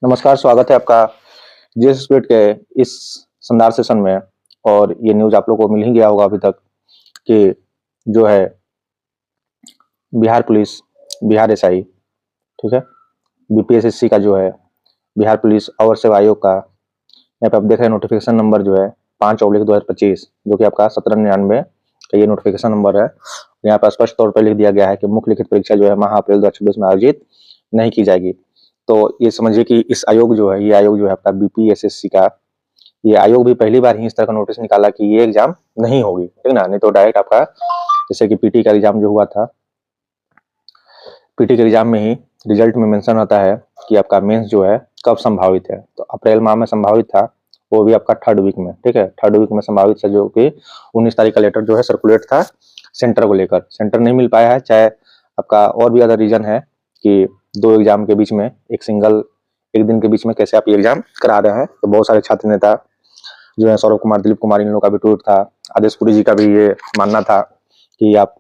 नमस्कार, स्वागत है आपका जीएस स्पीड के इस शानदार सेशन में। और ये न्यूज़ आप लोगों को मिल ही गया होगा अभी तक कि जो है बिहार पुलिस, बिहार एसआई, ठीक है, बीपीएसएससी का जो है बिहार पुलिस अवर सेवा आयोग का, यहाँ पे आप देख रहे हैं नोटिफिकेशन नंबर जो है 5/2025, जो कि आपका 1799 का ये नोटिफिकेशन नंबर है। यहाँ पर स्पष्ट तौर पर लिख दिया गया है कि मुख्य लिखित परीक्षा जो है माह अप्रैल 2026 में आयोजित नहीं की जाएगी। तो ये समझिए कि इस आयोग जो है, ये आयोग जो है आपका बीपीएसएससी का, ये आयोग भी पहली बार ही इस तरह का नोटिस निकाला कि ये एग्जाम नहीं होगी, ठीक ना। नहीं तो डायरेक्ट आपका जैसे कि पीटी का एग्जाम जो हुआ था, पीटी के एग्जाम में ही रिजल्ट में मेंशन आता है कि आपका मेंस जो है कब संभावित है। तो अप्रैल माह में संभावित था, वो भी आपका 3rd वीक में, ठीक है, 3rd वीक में संभावित था, जो कि 19 तारीख का लेटर जो है सर्कुलेट था सेंटर को लेकर। सेंटर नहीं मिल पाया है, चाहे आपका और भी अदर रीजन है कि 2 एग्जाम के बीच में एक दिन के बीच में कैसे आप ये एग्जाम करा रहे हैं। तो बहुत सारे छात्र नेता जो है, सौरभ कुमार, दिलीप कुमार, इन लोगों का भी ट्वीट था, आदेश पुरी जी का भी ये मानना था कि आप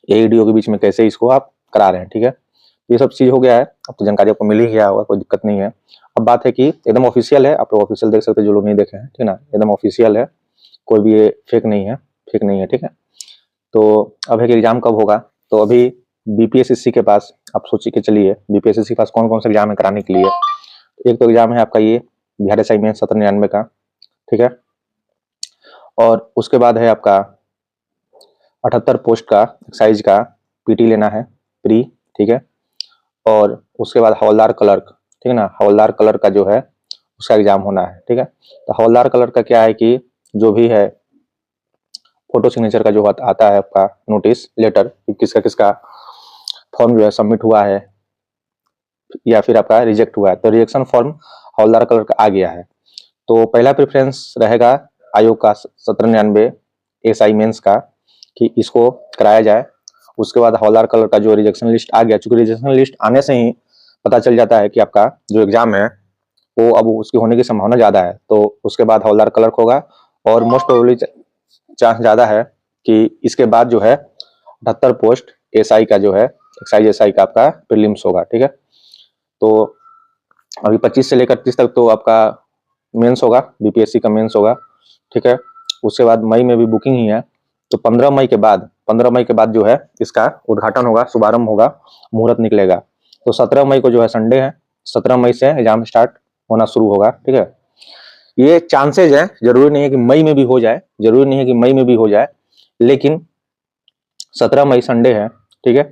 एईडीओ के बीच में कैसे इसको आप करा रहे हैं, ठीक है। ये सब चीज हो गया है, अब तो जानकारी आपको मिल ही गया होगा, कोई दिक्कत नहीं है। अब बात है कि एकदम ऑफिशियल है, आप लोग ऑफिशियल देख सकते हैं, जो लोग नहीं देखे हैं, ठीक ना, एकदम ऑफिशियल है, कोई भी ये फेक नहीं है, ठीक है। तो अब है कि एग्जाम कब होगा। तो अभी बीपीएसएससी के पास आप सोच के चलिए, बीपीएसएससी के पास कौन कौन से एग्जाम है कराने के लिए। एक तो एग्जाम है आपका ये बिहार एसआई मेंस 1799 का, ठीक है। और उसके बाद है आपका 78 पोस्ट का एक्साइज का पीटी लेना है प्री, ठीक है। और उसके बाद हवलदार क्लर्क, ठीक है ना, हवलदार क्लर्क का जो है उसका एग्जाम होना है, ठीक है। तो हवलदार क्लर्क का क्या है कि जो भी है फोटो सिग्नेचर का जो आता है आपका नोटिस लेटर कि किसका किसका फॉर्म जो है सबमिट हुआ है या फिर आपका रिजेक्ट हुआ है। तो रिजेक्शन फॉर्म हवलदार क्लर्क आ गया है। तो पहला प्रेफरेंस रहेगा आयोग का 1799 एसआई मेंस का कि इसको कराया जाए। उसके बाद हवलदार क्लर्क का जो रिजेक्शन लिस्ट आ गया, चूंकि रिजेक्शन लिस्ट आने से ही पता चल जाता है कि आपका जो एग्जाम है वो अब उसकी होने की संभावना ज्यादा है। तो उसके बाद हवलदार क्लर्क होगा और मोस्ट प्रोबेबली चांस ज्यादा है कि इसके बाद जो है 78 पोस्ट एसआई का जो है एक्साइज एसआई का आपका प्रीलिम्स होगा, ठीक है। तो अभी 25 से लेकर 30 तक तो आपका मेंस होगा, बीपीएससी का मेंस होगा, ठीक है। उसके बाद मई में भी बुकिंग ही है। तो 15 मई के बाद जो है इसका उद्घाटन होगा, शुभारंभ होगा, मुहूर्त निकलेगा। तो 17 मई को जो है संडे है, 17 मई से एग्जाम स्टार्ट होना शुरू होगा, ठीक है। ये चांसेज है, जरूरी नहीं है कि मई में भी हो जाए, लेकिन 17 मई संडे है, ठीक है।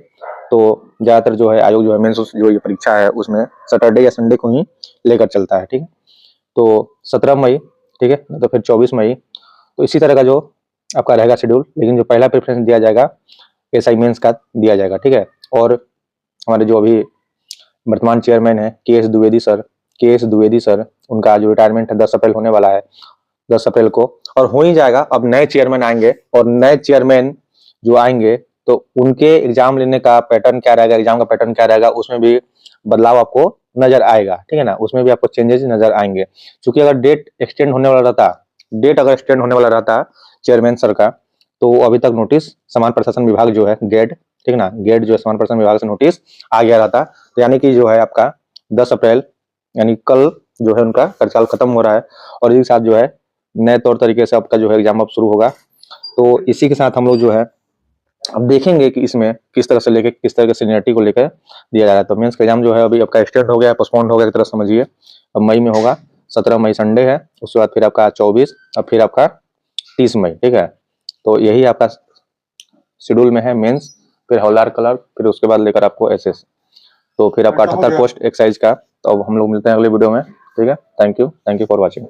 तो ज्यादातर जो है आयोग जो है मेंस जो ये परीक्षा है उसमें सैटरडे या संडे को ही लेकर चलता है, ठीक है। तो 17 मई, ठीक है, तो फिर 24 मई, तो इसी तरह का जो आपका रहेगा शेड्यूल। लेकिन जो पहला प्रेफरेंस दिया जाएगा एसआई मेंस का दिया जाएगा, ठीक है। और हमारे जो अभी वर्तमान चेयरमैन है के एस द्विवेदी सर, उनका जो रिटायरमेंट है 10 अप्रैल होने वाला है, 10 अप्रैल को, और हो ही जाएगा। अब नए चेयरमैन आएंगे, और नए चेयरमैन जो आएंगे तो उनके एग्जाम लेने का पैटर्न क्या रहेगा, एग्जाम का पैटर्न क्या रहेगा, उसमें भी बदलाव आपको नजर आएगा, ठीक है ना। उसमें भी आपको चेंजेस नजर आएंगे, क्योंकि अगर डेट एक्सटेंड होने वाला रहता चेयरमैन सर का, तो अभी तक नोटिस सामान्य प्रशासन विभाग जो है गेड, ठीक ना, गेड जो है सामान्य प्रशासन विभाग से नोटिस आ गया रहता। तो यानी कि जो है आपका 10 अप्रैल यानी कल जो है उनका कार्यकाल खत्म हो रहा है, और इसी के साथ जो है नए तौर तरीके से आपका जो है एग्जाम अब शुरू होगा। तो इसी के साथ हम लोग जो है अब देखेंगे कि इसमें किस तरह से लेके किस तरह के सीनियरिटी को लेकर दिया जा रहा है। तो मेंस का एग्जाम जो है अभी आपका एक्सटेंड हो गया, पोस्टपोन्ड हो गया एक तरह समझिए। अब मई में होगा, 17 मई संडे है, उसके बाद फिर आपका 24, अब फिर आपका 30 मई, ठीक है। तो यही आपका शेड्यूल में है मेंस, फिर हवलदार क्लर्क, फिर उसके बाद लेकर आपको एसएस, तो फिर आपका 78 पोस्ट एक्साइज का। तो अब हम लोग मिलते हैं अगले वीडियो में, ठीक है। Thank you for watching.